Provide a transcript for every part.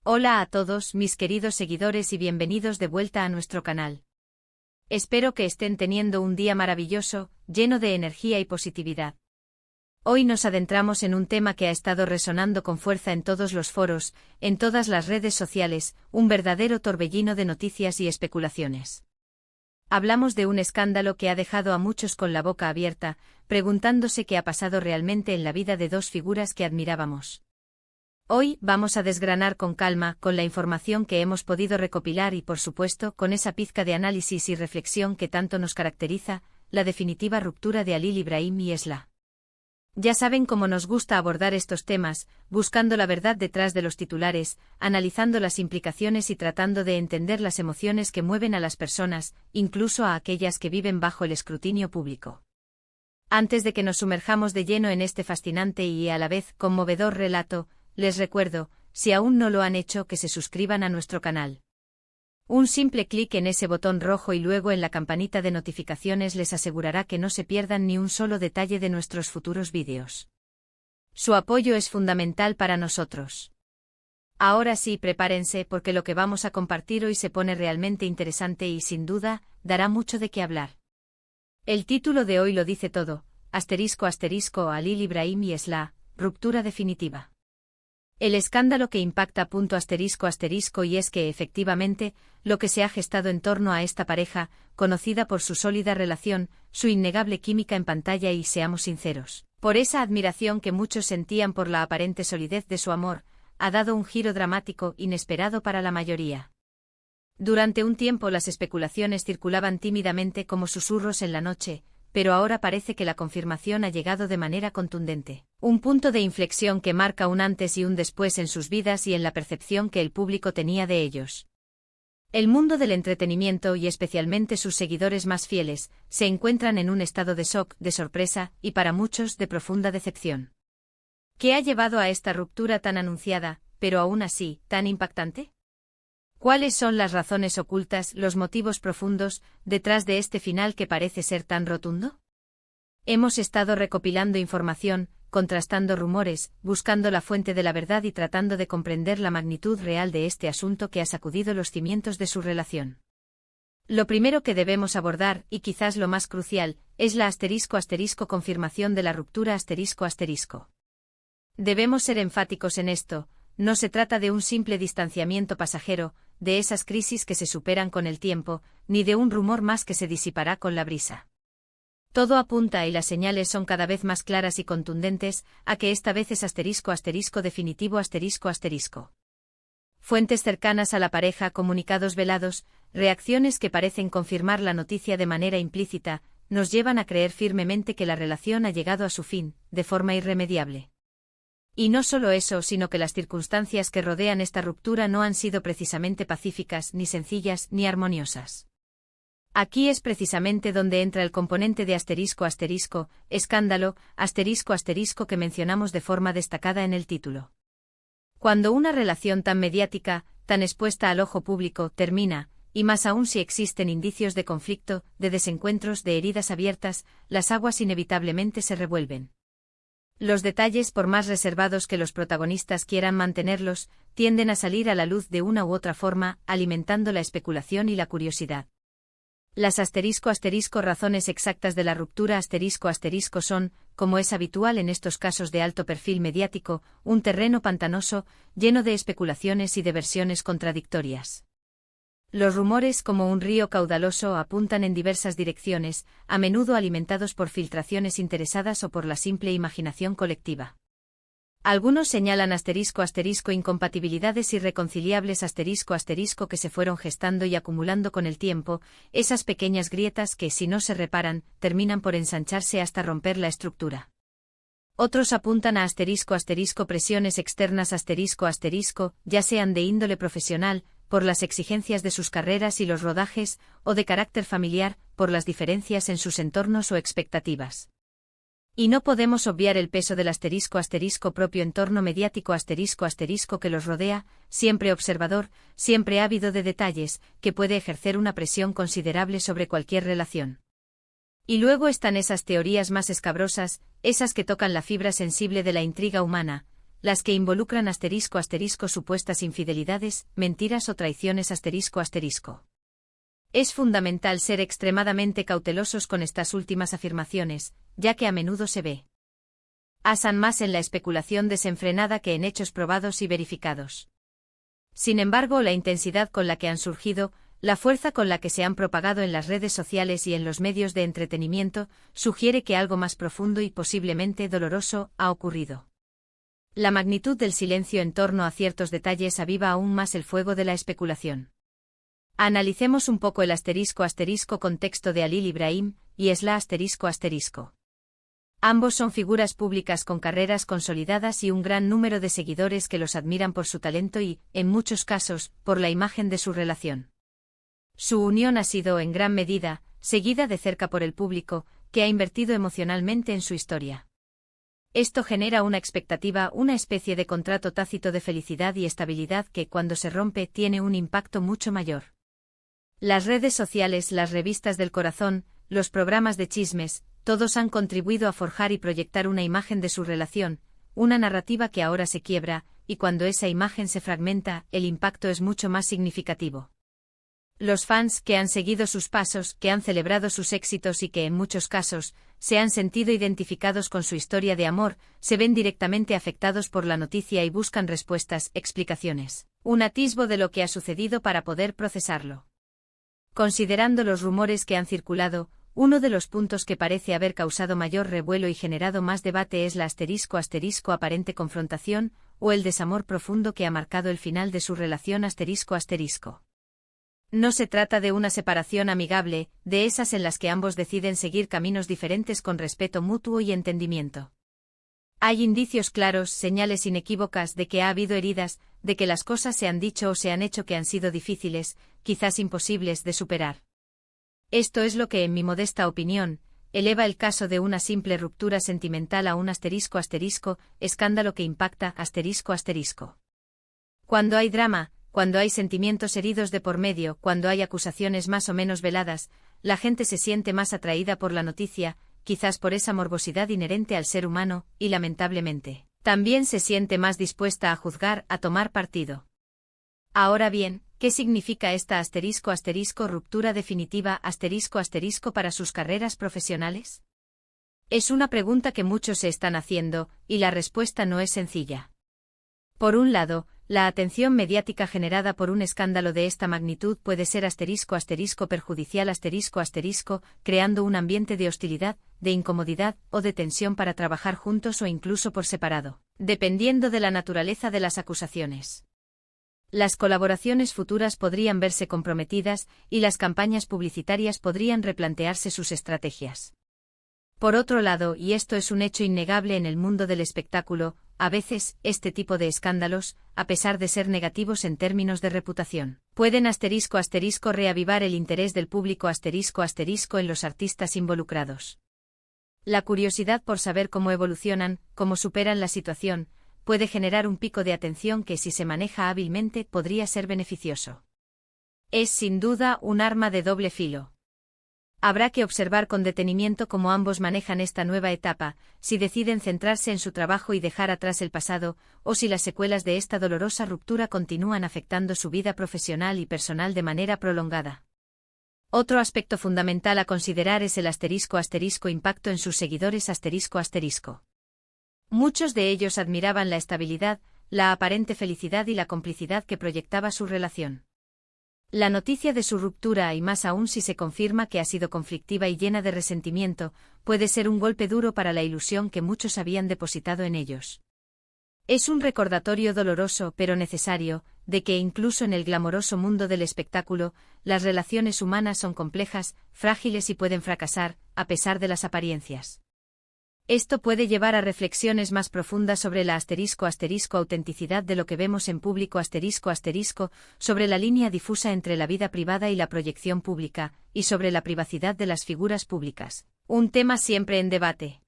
Hola a todos mis queridos seguidores y bienvenidos de vuelta a nuestro canal. Espero que estén teniendo un día maravilloso, lleno de energía y positividad. Hoy nos adentramos en un tema que ha estado resonando con fuerza en todos los foros, en todas las redes sociales, un verdadero torbellino de noticias y especulaciones. Hablamos de un escándalo que ha dejado a muchos con la boca abierta, preguntándose qué ha pasado realmente en la vida de dos figuras que admirábamos. Hoy vamos a desgranar con calma, con la información que hemos podido recopilar y por supuesto con esa pizca de análisis y reflexión que tanto nos caracteriza, la definitiva ruptura de Halil Ibrahim y Esla. Ya saben cómo nos gusta abordar estos temas, buscando la verdad detrás de los titulares, analizando las implicaciones y tratando de entender las emociones que mueven a las personas, incluso a aquellas que viven bajo el escrutinio público. Antes de que nos sumerjamos de lleno en este fascinante y a la vez conmovedor relato, les recuerdo, si aún no lo han hecho, que se suscriban a nuestro canal. Un simple clic en ese botón rojo y luego en la campanita de notificaciones les asegurará que no se pierdan ni un solo detalle de nuestros futuros vídeos. Su apoyo es fundamental para nosotros. Ahora sí, prepárense porque lo que vamos a compartir hoy se pone realmente interesante y sin duda, dará mucho de qué hablar. El título de hoy lo dice todo, *** Halil Ibrahim y Esla, ruptura definitiva. El escándalo que impacta ***, y es que efectivamente, lo que se ha gestado en torno a esta pareja, conocida por su sólida relación, su innegable química en pantalla y seamos sinceros, por esa admiración que muchos sentían por la aparente solidez de su amor, ha dado un giro dramático inesperado para la mayoría. Durante un tiempo las especulaciones circulaban tímidamente como susurros en la noche, pero ahora parece que la confirmación ha llegado de manera contundente. Un punto de inflexión que marca un antes y un después en sus vidas y en la percepción que el público tenía de ellos. El mundo del entretenimiento y especialmente sus seguidores más fieles, se encuentran en un estado de shock, de sorpresa y para muchos de profunda decepción. ¿Qué ha llevado a esta ruptura tan anunciada, pero aún así, tan impactante? ¿Cuáles son las razones ocultas, los motivos profundos, detrás de este final que parece ser tan rotundo? Hemos estado recopilando información, contrastando rumores, buscando la fuente de la verdad y tratando de comprender la magnitud real de este asunto que ha sacudido los cimientos de su relación. Lo primero que debemos abordar, y quizás lo más crucial, es la *** confirmación de la ruptura ***. Debemos ser enfáticos en esto. No se trata de un simple distanciamiento pasajero, de esas crisis que se superan con el tiempo, ni de un rumor más que se disipará con la brisa. Todo apunta y las señales son cada vez más claras y contundentes, a que esta vez es *** definitivo ***. Fuentes cercanas a la pareja, comunicados velados, reacciones que parecen confirmar la noticia de manera implícita, nos llevan a creer firmemente que la relación ha llegado a su fin, de forma irremediable. Y no solo eso, sino que las circunstancias que rodean esta ruptura no han sido precisamente pacíficas, ni sencillas, ni armoniosas. Aquí es precisamente donde entra el componente de ***, escándalo, *** que mencionamos de forma destacada en el título. Cuando una relación tan mediática, tan expuesta al ojo público, termina, y más aún si existen indicios de conflicto, de desencuentros, de heridas abiertas, las aguas inevitablemente se revuelven. Los detalles, por más reservados que los protagonistas quieran mantenerlos, tienden a salir a la luz de una u otra forma, alimentando la especulación y la curiosidad. Las *** razones exactas de la ruptura *** son, como es habitual en estos casos de alto perfil mediático, un terreno pantanoso, lleno de especulaciones y de versiones contradictorias. Los rumores, como un río caudaloso, apuntan en diversas direcciones, a menudo alimentados por filtraciones interesadas o por la simple imaginación colectiva. Algunos señalan *** incompatibilidades irreconciliables *** que se fueron gestando y acumulando con el tiempo, esas pequeñas grietas que, si no se reparan, terminan por ensancharse hasta romper la estructura. Otros apuntan a *** presiones externas ***, ya sean de índole profesional, por las exigencias de sus carreras y los rodajes, o de carácter familiar, por las diferencias en sus entornos o expectativas. Y no podemos obviar el peso del *** propio entorno mediático *** que los rodea, siempre observador, siempre ávido de detalles, que puede ejercer una presión considerable sobre cualquier relación. Y luego están esas teorías más escabrosas, esas que tocan la fibra sensible de la intriga humana, las que involucran *** supuestas infidelidades, mentiras o traiciones ***. Es fundamental ser extremadamente cautelosos con estas últimas afirmaciones, ya que a menudo se basan más en la especulación desenfrenada que en hechos probados y verificados. Sin embargo, la intensidad con la que han surgido, la fuerza con la que se han propagado en las redes sociales y en los medios de entretenimiento, sugiere que algo más profundo y posiblemente doloroso ha ocurrido. La magnitud del silencio en torno a ciertos detalles aviva aún más el fuego de la especulación. Analicemos un poco el *** contexto de Halil Ibrahim y Esla ***. Ambos son figuras públicas con carreras consolidadas y un gran número de seguidores que los admiran por su talento y, en muchos casos, por la imagen de su relación. Su unión ha sido, en gran medida, seguida de cerca por el público, que ha invertido emocionalmente en su historia. Esto genera una expectativa, una especie de contrato tácito de felicidad y estabilidad que, cuando se rompe, tiene un impacto mucho mayor. Las redes sociales, las revistas del corazón, los programas de chismes, todos han contribuido a forjar y proyectar una imagen de su relación, una narrativa que ahora se quiebra, y cuando esa imagen se fragmenta, el impacto es mucho más significativo. Los fans que han seguido sus pasos, que han celebrado sus éxitos y que en muchos casos se han sentido identificados con su historia de amor, se ven directamente afectados por la noticia y buscan respuestas, explicaciones, un atisbo de lo que ha sucedido para poder procesarlo. Considerando los rumores que han circulado, uno de los puntos que parece haber causado mayor revuelo y generado más debate es la *** aparente confrontación, o el desamor profundo que ha marcado el final de su relación ***. No se trata de una separación amigable, de esas en las que ambos deciden seguir caminos diferentes con respeto mutuo y entendimiento. Hay indicios claros, señales inequívocas de que ha habido heridas, de que las cosas se han dicho o se han hecho que han sido difíciles, quizás imposibles de superar. Esto es lo que, en mi modesta opinión, eleva el caso de una simple ruptura sentimental a un ***, escándalo que impacta ***. Cuando hay drama, cuando hay sentimientos heridos de por medio, cuando hay acusaciones más o menos veladas, la gente se siente más atraída por la noticia, quizás por esa morbosidad inherente al ser humano, y lamentablemente, también se siente más dispuesta a juzgar, a tomar partido. Ahora bien, ¿qué significa esta *** ruptura definitiva *** para sus carreras profesionales? Es una pregunta que muchos se están haciendo, y la respuesta no es sencilla. Por un lado, la atención mediática generada por un escándalo de esta magnitud puede ser *** perjudicial creando un ambiente de hostilidad, de incomodidad o de tensión para trabajar juntos o incluso por separado, dependiendo de la naturaleza de las acusaciones. Las colaboraciones futuras podrían verse comprometidas y las campañas publicitarias podrían replantearse sus estrategias. Por otro lado, y esto es un hecho innegable en el mundo del espectáculo, a veces, este tipo de escándalos, a pesar de ser negativos en términos de reputación, pueden *** reavivar el interés del público *** en los artistas involucrados. La curiosidad por saber cómo evolucionan, cómo superan la situación, puede generar un pico de atención que, si se maneja hábilmente, podría ser beneficioso. Es sin duda un arma de doble filo. Habrá que observar con detenimiento cómo ambos manejan esta nueva etapa, si deciden centrarse en su trabajo y dejar atrás el pasado, o si las secuelas de esta dolorosa ruptura continúan afectando su vida profesional y personal de manera prolongada. Otro aspecto fundamental a considerar es el *** impacto en sus seguidores ***. Muchos de ellos admiraban la estabilidad, la aparente felicidad y la complicidad que proyectaba su relación. La noticia de su ruptura, y más aún si se confirma que ha sido conflictiva y llena de resentimiento, puede ser un golpe duro para la ilusión que muchos habían depositado en ellos. Es un recordatorio doloroso pero necesario, de que incluso en el glamoroso mundo del espectáculo, las relaciones humanas son complejas, frágiles y pueden fracasar, a pesar de las apariencias. Esto puede llevar a reflexiones más profundas sobre la *** autenticidad de lo que vemos en público ***, sobre la línea difusa entre la vida privada y la proyección pública, y sobre la privacidad de las figuras públicas, un tema siempre en debate.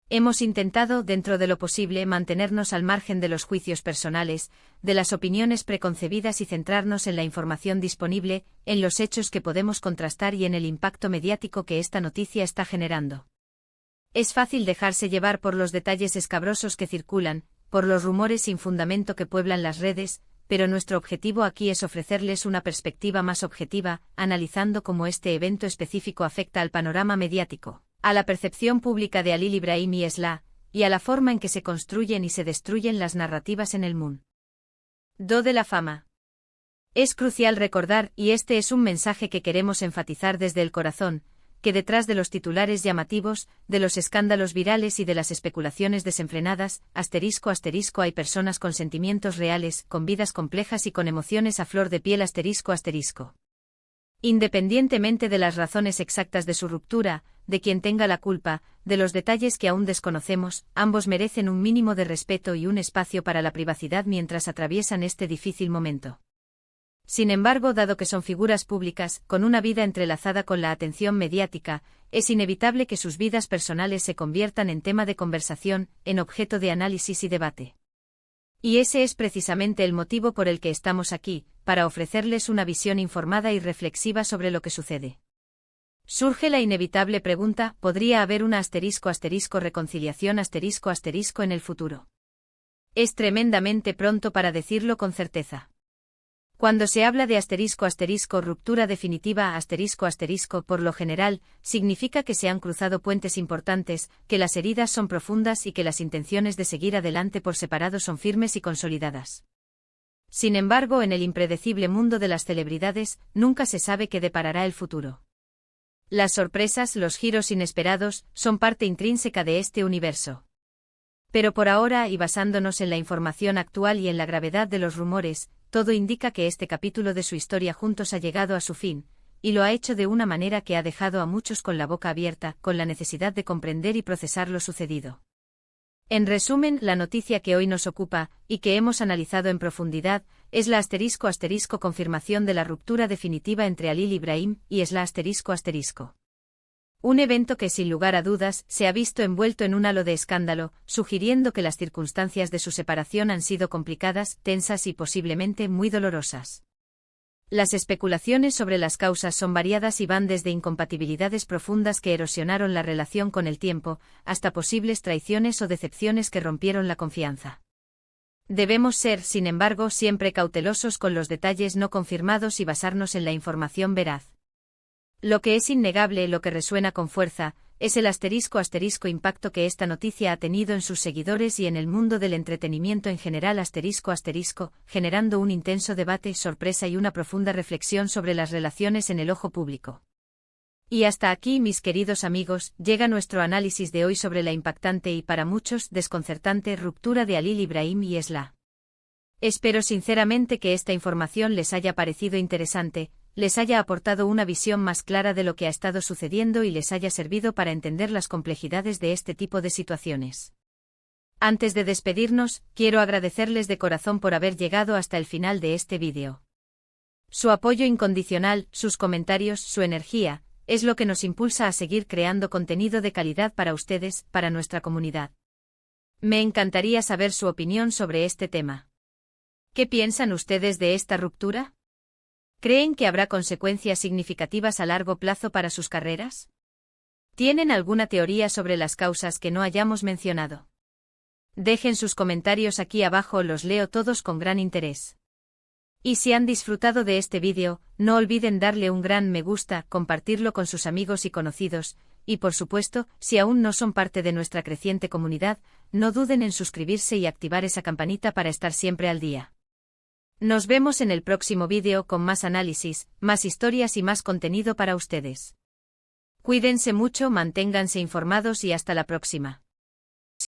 Hemos intentado, dentro de lo posible, mantenernos al margen de los juicios personales, de las opiniones preconcebidas y centrarnos en la información disponible, en los hechos que podemos contrastar y en el impacto mediático que esta noticia está generando. Es fácil dejarse llevar por los detalles escabrosos que circulan, por los rumores sin fundamento que pueblan las redes, pero nuestro objetivo aquí es ofrecerles una perspectiva más objetiva, analizando cómo este evento específico afecta al panorama mediático, a la percepción pública de Halil Ibrahim y Esla, y a la forma en que se construyen y se destruyen las narrativas en el mundo de la fama. Es crucial recordar, y este es un mensaje que queremos enfatizar desde el corazón, que detrás de los titulares llamativos, de los escándalos virales y de las especulaciones desenfrenadas, *** hay personas con sentimientos reales, con vidas complejas y con emociones a flor de piel ***. Independientemente de las razones exactas de su ruptura, de quien tenga la culpa, de los detalles que aún desconocemos, ambos merecen un mínimo de respeto y un espacio para la privacidad mientras atraviesan este difícil momento. Sin embargo, dado que son figuras públicas, con una vida entrelazada con la atención mediática, es inevitable que sus vidas personales se conviertan en tema de conversación, en objeto de análisis y debate. Y ese es precisamente el motivo por el que estamos aquí, para ofrecerles una visión informada y reflexiva sobre lo que sucede. Surge la inevitable pregunta, ¿podría haber una *** reconciliación *** en el futuro? Es tremendamente pronto para decirlo con certeza. Cuando se habla de *** ruptura definitiva ***, por lo general, significa que se han cruzado puentes importantes, que las heridas son profundas y que las intenciones de seguir adelante por separado son firmes y consolidadas. Sin embargo, en el impredecible mundo de las celebridades, nunca se sabe qué deparará el futuro. Las sorpresas, los giros inesperados, son parte intrínseca de este universo. Pero por ahora, y basándonos en la información actual y en la gravedad de los rumores, todo indica que este capítulo de su historia juntos ha llegado a su fin, y lo ha hecho de una manera que ha dejado a muchos con la boca abierta, con la necesidad de comprender y procesar lo sucedido. En resumen, la noticia que hoy nos ocupa, y que hemos analizado en profundidad, es la *** confirmación de la ruptura definitiva entre Halil Ibrahim y Esla ***. Un evento que sin lugar a dudas se ha visto envuelto en un halo de escándalo, sugiriendo que las circunstancias de su separación han sido complicadas, tensas y posiblemente muy dolorosas. Las especulaciones sobre las causas son variadas y van desde incompatibilidades profundas que erosionaron la relación con el tiempo, hasta posibles traiciones o decepciones que rompieron la confianza. Debemos ser, sin embargo, siempre cautelosos con los detalles no confirmados y basarnos en la información veraz. Lo que es innegable, lo que resuena con fuerza, es el *** impacto que esta noticia ha tenido en sus seguidores y en el mundo del entretenimiento en general ***, generando un intenso debate, sorpresa y una profunda reflexión sobre las relaciones en el ojo público. Y hasta aquí, mis queridos amigos, llega nuestro análisis de hoy sobre la impactante y para muchos desconcertante ruptura de Halil Ibrahim y Esla. Espero sinceramente que esta información les haya parecido interesante, les haya aportado una visión más clara de lo que ha estado sucediendo y les haya servido para entender las complejidades de este tipo de situaciones. Antes de despedirnos, quiero agradecerles de corazón por haber llegado hasta el final de este vídeo. Su apoyo incondicional, sus comentarios, su energía, es lo que nos impulsa a seguir creando contenido de calidad para ustedes, para nuestra comunidad. Me encantaría saber su opinión sobre este tema. ¿Qué piensan ustedes de esta ruptura? ¿Creen que habrá consecuencias significativas a largo plazo para sus carreras? ¿Tienen alguna teoría sobre las causas que no hayamos mencionado? Dejen sus comentarios aquí abajo, los leo todos con gran interés. Y si han disfrutado de este vídeo, no olviden darle un gran me gusta, compartirlo con sus amigos y conocidos, y por supuesto, si aún no son parte de nuestra creciente comunidad, no duden en suscribirse y activar esa campanita para estar siempre al día. Nos vemos en el próximo vídeo con más análisis, más historias y más contenido para ustedes. Cuídense mucho, manténganse informados y hasta la próxima.